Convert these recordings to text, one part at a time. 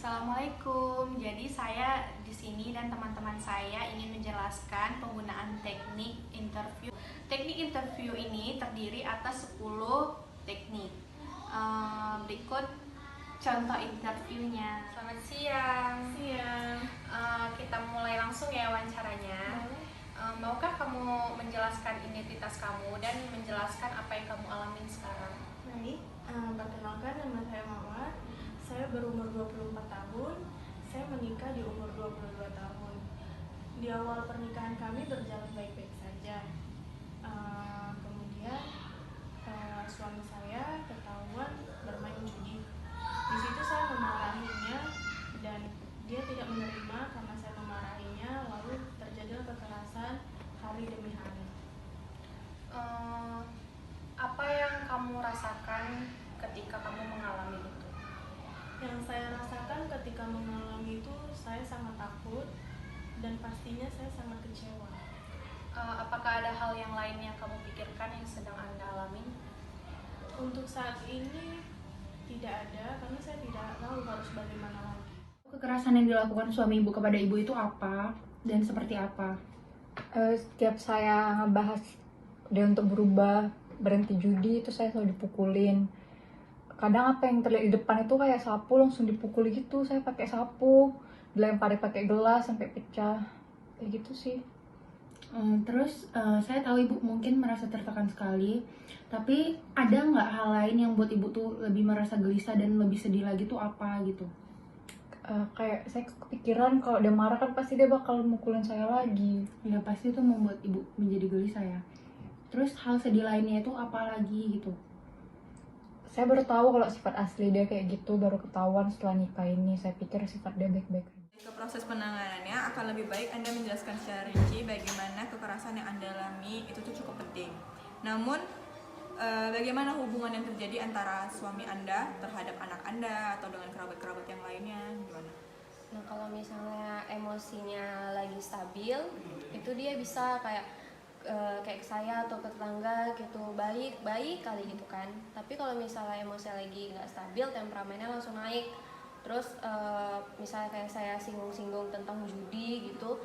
Assalamualaikum. Jadi saya di sini dan teman-teman saya ingin menjelaskan penggunaan teknik interview. Teknik interview ini terdiri atas 10 teknik. Berikut contoh interviewnya. Selamat siang. Siang. Kita mulai langsung ya wawancaranya. Maukah kamu menjelaskan identitas kamu dan menjelaskan apa yang kamu alami sekarang? Baik, perkenalkan nama saya Mawar. Saya berumur 24 tahun. Saya menikah di umur 22 tahun. Di awal pernikahan kami berjalan baik-baik saja. Kemudian suami saya ketahuan bermain judi. Di situ saya memarahinya dan dia tidak menerima karena saya memarahinya. Lalu terjadilah kekerasan hari demi hari. Apa yang kamu rasakan ketika kamu mengalami itu? Yang saya rasakan ketika mengalami itu, saya sangat takut dan pastinya saya sangat kecewa. Apakah ada hal yang lain yang kamu pikirkan yang sedang Anda alami? Untuk saat ini tidak ada, karena saya tidak tahu harus bagaimana lagi. Kekerasan yang dilakukan suami ibu kepada ibu itu apa dan seperti apa? Setiap saya ngebahas dia untuk berubah, berhenti judi, itu saya selalu dipukulin. Kadang apa yang terlihat di depan itu kayak sapu langsung dipukul gitu. Saya pakai sapu, dilempari pakai gelas sampai pecah, kayak gitu sih. Terus saya tahu ibu mungkin merasa tertekan sekali, tapi ada nggak hal lain yang buat ibu tuh lebih merasa gelisah dan lebih sedih lagi tuh apa gitu? Kayak saya kepikiran kalau dia marah kan pasti dia bakal mukulin saya lagi. Ya pasti itu membuat ibu menjadi gelisah ya. Terus hal sedih lainnya itu apa lagi gitu? Saya baru tahu kalau sifat asli dia kayak gitu, baru ketahuan setelah nikah ini. Saya pikir sifat dia baik-baik aja. Ke proses penanganannya akan lebih baik Anda menjelaskan secara rinci bagaimana kekerasan yang Anda alami itu tuh cukup penting. Namun bagaimana hubungan yang terjadi antara suami Anda terhadap anak Anda atau dengan kerabat-kerabat yang lainnya, gimana? Nah, kalau misalnya emosinya lagi stabil, itu dia bisa kayak ke saya atau ke tetangga gitu, baik kali gitu kan. Tapi kalau misalnya emosi lagi nggak stabil, temperamennya langsung naik. Terus misalnya kayak saya singgung-singgung tentang judi gitu,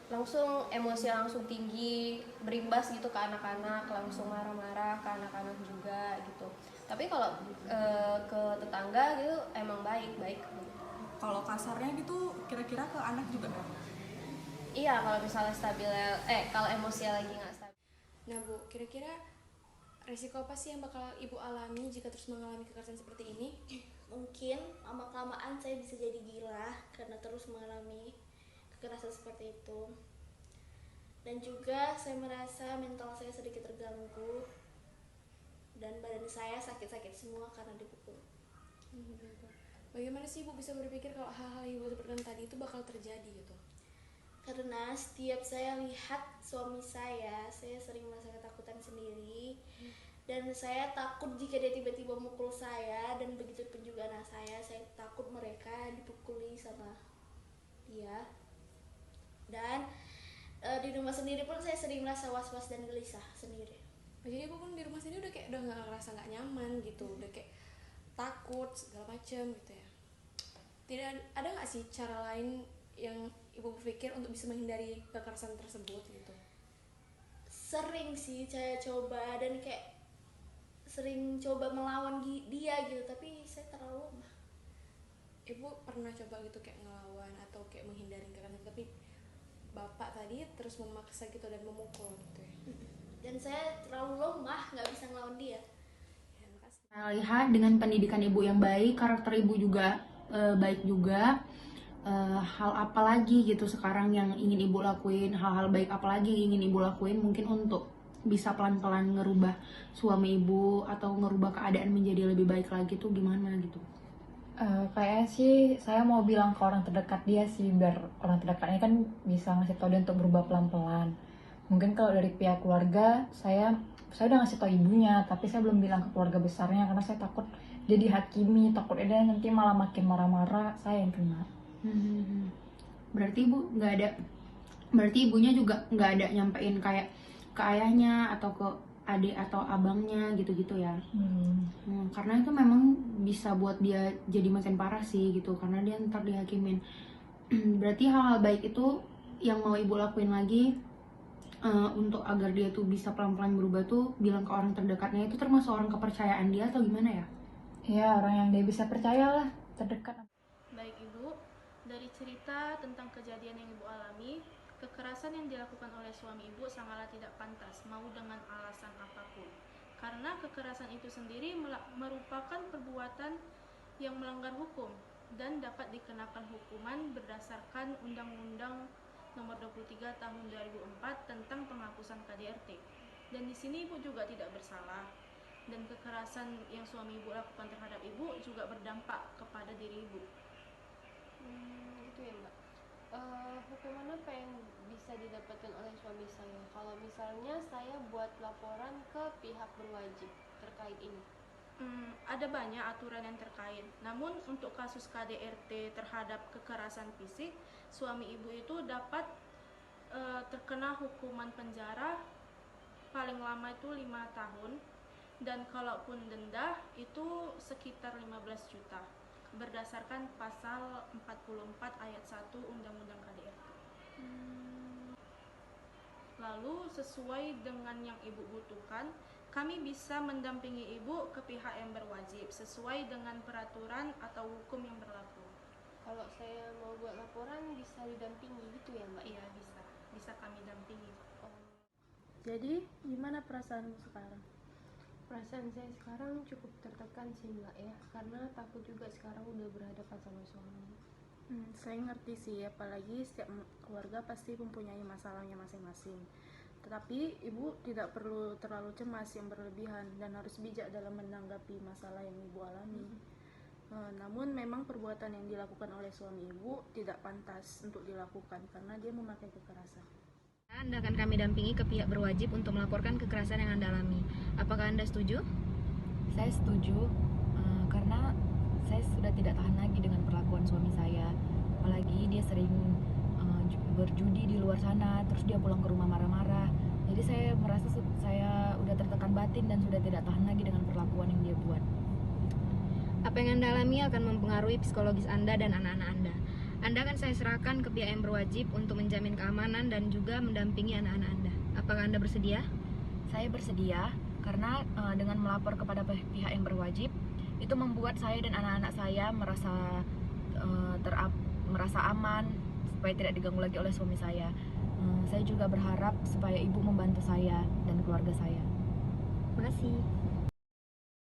langsung emosi langsung tinggi, berimbas gitu ke anak-anak, langsung marah-marah ke anak-anak juga gitu. Tapi kalau ke tetangga gitu emang baik. Kalau kasarnya gitu kira-kira ke anak juga nggak? Iya, kalau misalnya kalau emosi lagi nggak stabil. Nah Bu, kira-kira resiko apa sih yang bakal Ibu alami jika terus mengalami kekerasan seperti ini? Mungkin lama-kelamaan saya bisa jadi gila karena terus mengalami kekerasan seperti itu. Dan juga saya merasa mental saya sedikit terganggu dan badan saya sakit-sakit semua karena dipukul. Bagaimana sih Ibu bisa berpikir kalau hal-hal yang Ibu seperti tadi itu bakal terjadi gitu? Karena setiap saya lihat suami saya sering merasa ketakutan sendiri. Dan saya takut jika dia tiba-tiba mukul saya, dan begitu pun juga anak saya takut mereka dipukuli sama dia. Dan di rumah sendiri pun saya sering merasa was-was dan gelisah sendiri. Jadi Ibu pun di rumah sendiri udah kayak udah nggak ngerasa nggak nyaman gitu, udah kayak takut segala macam gitu ya. Tidak ada nggak sih cara lain yang Ibu berpikir untuk bisa menghindari kekerasan tersebut gitu? Sering sih saya coba dan kayak sering coba melawan dia gitu, tapi saya terlalu lemah. Ibu pernah coba gitu kayak ngelawan atau kayak menghindari kekerasan, tapi bapak tadi terus memaksa gitu dan memukul gitu ya? Dan saya terlalu lemah, nggak bisa ngelawan dia. Ya, makasih. Saya lihat dengan pendidikan ibu yang baik, karakter ibu juga baik juga. Hal apa lagi gitu sekarang yang ingin ibu lakuin, hal-hal baik apa lagi yang ingin ibu lakuin mungkin untuk bisa pelan-pelan ngerubah suami ibu atau ngerubah keadaan menjadi lebih baik lagi tuh gimana gitu? Kayaknya sih saya mau bilang ke orang terdekat dia sih, biar orang terdekatnya kan bisa ngasih tahu dia untuk berubah pelan-pelan. Mungkin kalau dari pihak keluarga saya udah ngasih tahu ibunya, tapi saya belum bilang ke keluarga besarnya karena saya takut dia dihakimi, takutnya dia nanti malah makin marah-marah, saya yang kena. Berarti ibunya juga nggak ada nyampein kayak ke ayahnya atau ke adik atau abangnya gitu-gitu ya. Karena itu memang bisa buat dia jadi makin parah sih gitu, karena dia ntar dihakimin. Berarti hal-hal baik itu yang mau ibu lakuin lagi untuk agar dia tuh bisa pelan-pelan berubah tuh, bilang ke orang terdekatnya. Itu termasuk orang kepercayaan dia atau gimana ya? Iya, orang yang dia bisa percayalah, terdekat. Baik Ibu, dari cerita tentang kejadian yang Ibu alami, kekerasan yang dilakukan oleh suami Ibu sangatlah tidak pantas, mau dengan alasan apapun. Karena kekerasan itu sendiri merupakan perbuatan yang melanggar hukum dan dapat dikenakan hukuman berdasarkan Undang-Undang Nomor 23 Tahun 2004 tentang penghapusan KDRT. Dan di sini Ibu juga tidak bersalah. Dan kekerasan yang suami Ibu lakukan terhadap Ibu juga berdampak kepada diri Ibu. Gitu ya Mbak. Hukuman apa yang bisa didapatkan oleh suami saya kalau misalnya saya buat laporan ke pihak berwajib terkait ini? Ada banyak aturan yang terkait. Namun untuk kasus KDRT terhadap kekerasan fisik, suami Ibu itu dapat terkena hukuman penjara paling lama itu 5 tahun, dan kalaupun denda itu sekitar 15 juta berdasarkan pasal 44 ayat 1 Undang-Undang KDRT. Lalu sesuai dengan yang Ibu butuhkan, kami bisa mendampingi Ibu ke pihak yang berwajib sesuai dengan peraturan atau hukum yang berlaku. Kalau saya mau buat laporan bisa didampingi gitu ya Mbak? Iya, bisa kami dampingi. Jadi gimana perasaanmu sekarang? Perasaan saya sekarang cukup tertekan sih Mbak ya, karena takut juga sekarang udah berhadapan sama suami. Saya ngerti sih, apalagi setiap keluarga pasti mempunyai masalahnya masing-masing. Tetapi ibu tidak perlu terlalu cemas yang berlebihan dan harus bijak dalam menanggapi masalah yang ibu alami. Namun memang perbuatan yang dilakukan oleh suami ibu tidak pantas untuk dilakukan karena dia memakai kekerasan. Anda akan kami dampingi ke pihak berwajib untuk melaporkan kekerasan yang Anda alami. Apakah Anda setuju? Saya setuju, karena saya sudah tidak tahan lagi dengan perlakuan suami saya. Apalagi dia sering berjudi di luar sana, terus dia pulang ke rumah marah-marah. Jadi saya merasa saya udah tertekan batin dan sudah tidak tahan lagi dengan perlakuan yang dia buat. Apa yang Anda alami akan mempengaruhi psikologis Anda dan anak-anak Anda. Anda akan saya serahkan ke pihak yang berwajib untuk menjamin keamanan dan juga mendampingi anak-anak Anda. Apakah Anda bersedia? Saya bersedia, karena dengan melapor kepada pihak yang berwajib, itu membuat saya dan anak-anak saya merasa aman, supaya tidak diganggu lagi oleh suami saya. Saya juga berharap supaya ibu membantu saya dan keluarga saya. Terima kasih.